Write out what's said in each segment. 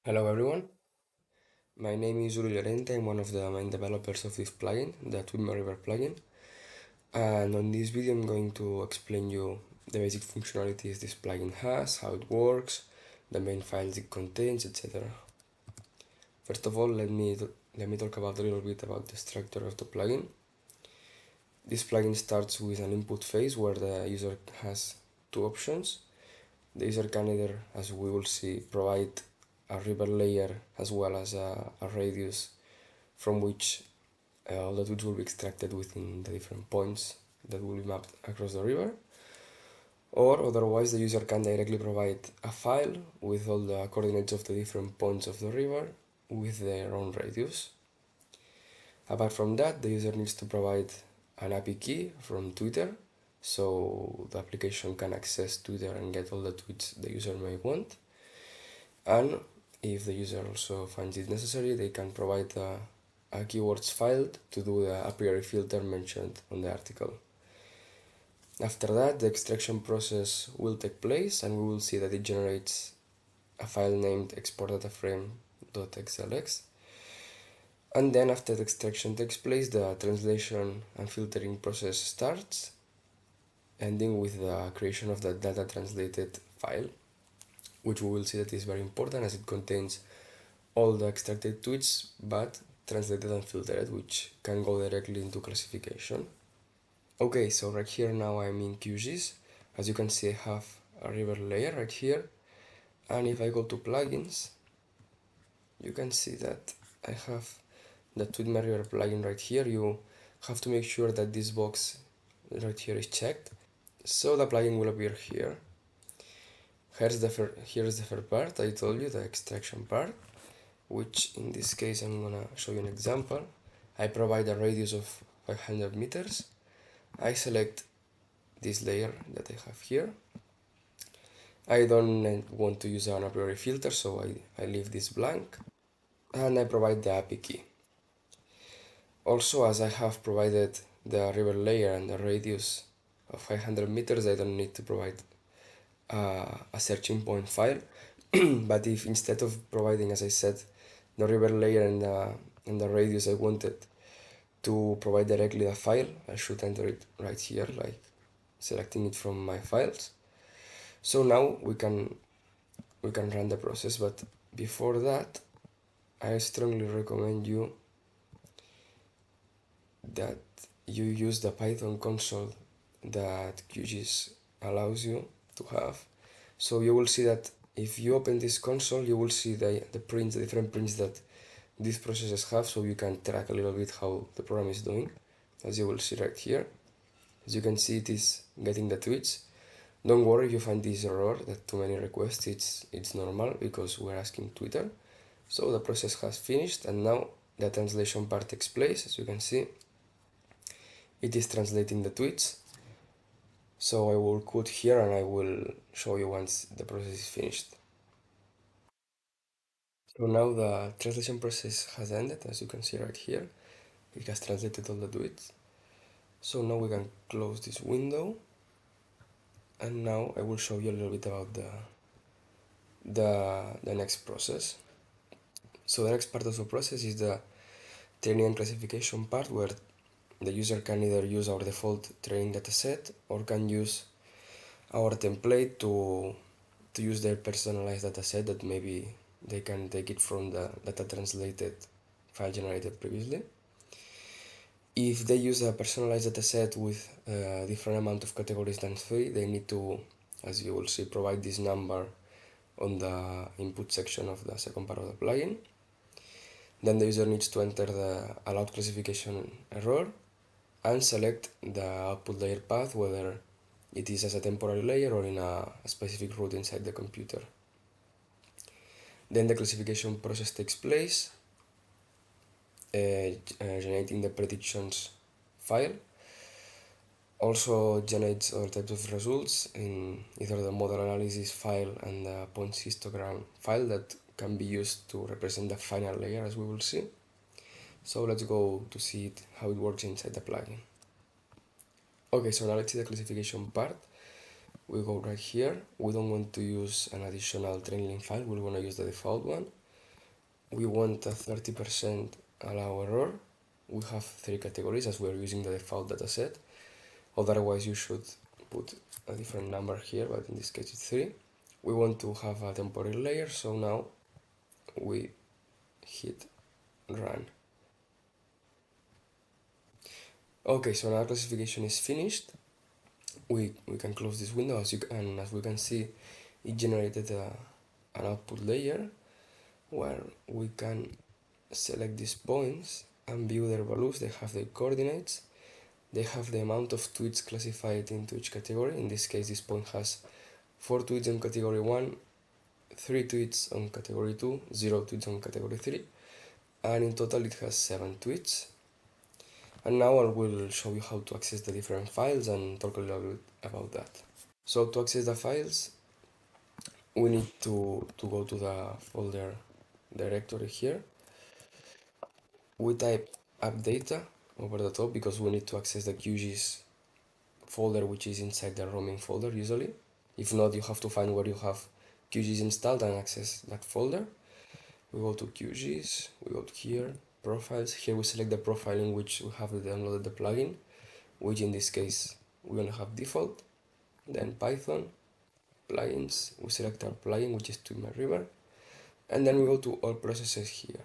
Hello everyone, my name is Uri Llorente. I'm one of the main developers of this plugin, the Twidmer River plugin. And on this video I'm going to explain you the basic functionalities this plugin has, how it works, the main files it contains, etc. First of all, let me talk about a little bit about the structure of the plugin. This plugin starts with an input phase where the user has two options. The user can either, as we will see, provide a river layer as well as a radius from which all the tweets will be extracted within the different points that will be mapped across the river. Or otherwise, the user can directly provide a file with all the coordinates of the different points of the river with their own radius. Apart from that, the user needs to provide an API key from Twitter, so the application can access Twitter and get all the tweets the user may want. And if the user also finds it necessary, they can provide a keywords file to do the a priori filter mentioned on the article. After that, the extraction process will take place and we will see that it generates a file named export_data_frame.xlx. And then after the extraction takes place, the translation and filtering process starts, ending with the creation of the data translated file, which we will see that is very important as it contains all the extracted tweets but translated and filtered, which can go directly into classification. Okay, so right here now I'm in QGIS. As you can see, I have a river layer right here, and if I go to plugins, you can see that I have the Twidmer River plugin right here. You have to make sure that this box right here is checked, so the plugin will appear here. Here's the first part. I told you, the extraction part, which in this case I'm gonna show you an example. I provide a radius of 500 meters. I select this layer that I have here. I don't want to use an a priori filter, so I leave this blank, and I provide the API key. Also, as I have provided the river layer and the radius of 500 meters, I don't need to provide a searching point file. But if instead of providing, as I said, the river layer and the radius, I wanted to provide directly the file, I should enter it right here, like selecting it from my files. So now we can run the process, but before that, I strongly recommend you that you use the Python console that QGIS allows you to have. So you will see that if you open this console, you will see the different prints that these processes have, so you can track a little bit how the program is doing, as you will see right here. As you can see, it is getting the tweets. Don't worry if you find this error, that too many requests, it's normal because we're asking Twitter. So the process has finished and now the translation part takes place. As you can see, it is translating the tweets. So I will quote here and I will show you once the process is finished. So now the translation process has ended, as you can see right here. It has translated all the tweets. So now we can close this window, and now I will show you a little bit about the next process. So the next part of the process is the training and classification part, where the user can either use our default training dataset or can use our template to use their personalized dataset that maybe they can take it from the data translated file generated previously. If they use a personalized dataset with a different amount of categories than 3, they need to, as you will see, provide this number on the input section of the second part of the plugin. Then the user needs to enter the allowed classification error and select the output layer path, whether it is as a temporary layer or in a specific route inside the computer. Then the classification process takes place, generating the predictions file. Also generates other types of results in either the model analysis file and the points histogram file that can be used to represent the final layer, as we will see. So let's go to see how it works inside the plugin. Okay, so now let's see the classification part. We go right here. We don't want to use an additional training file, we want to use the default one. we want a 30% allow error. We have 3 categories as we are using the default dataset. Otherwise, you should put a different number here, but in this case it's 3. We want to have a temporary layer, so now we hit run. Okay, so now classification is finished. We can close this window, as we can see, it generated an output layer where we can select these points and view their values. They have their coordinates, they have the amount of tweets classified into each category. In this case, this point has 4 tweets on category 1, 3 tweets on category 2, 0 tweets on category 3, and in total it has 7 tweets. And now I will show you how to access the different files and talk a little bit about that. So to access the files, we need to go to the folder directory here. We type app data over the top because we need to access the QGIS folder, which is inside the roaming folder usually. If not, you have to find where you have QGIS installed and access that folder. We go to QGIS, we go to here, profiles. Here we select the profile in which we have downloaded the plugin, which in this case we only have default. Then Python, plugins, we select our plugin, which is TweetMyRiver, and then we go to all processes here.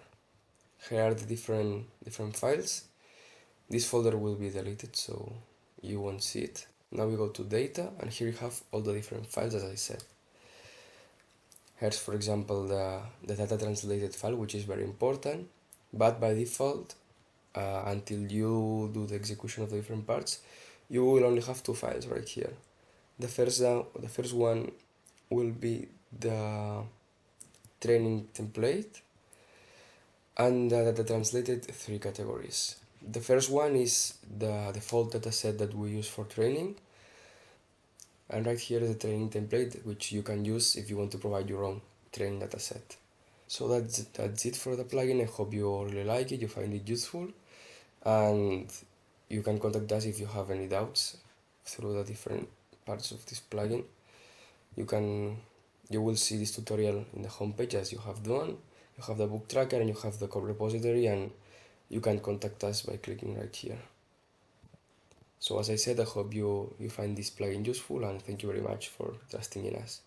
Here are the different files. This folder will be deleted, so you won't see it. Now we go to data, and here you have all the different files, as I said. Here's, for example, the data translated file, which is very important, but by default, until you do the execution of the different parts, you will only have 2 files right here. The first one will be the training template, and the translated 3 categories. The first one is the default dataset that we use for training, and right here is the training template, which you can use if you want to provide your own training dataset. So that's it for the plugin. I hope you really like it, you find it useful, and you can contact us if you have any doubts through the different parts of this plugin. You will see this tutorial in the homepage as you have done. You have the book tracker and you have the code repository, and you can contact us by clicking right here. So as I said, I hope you find this plugin useful, and thank you very much for trusting in us.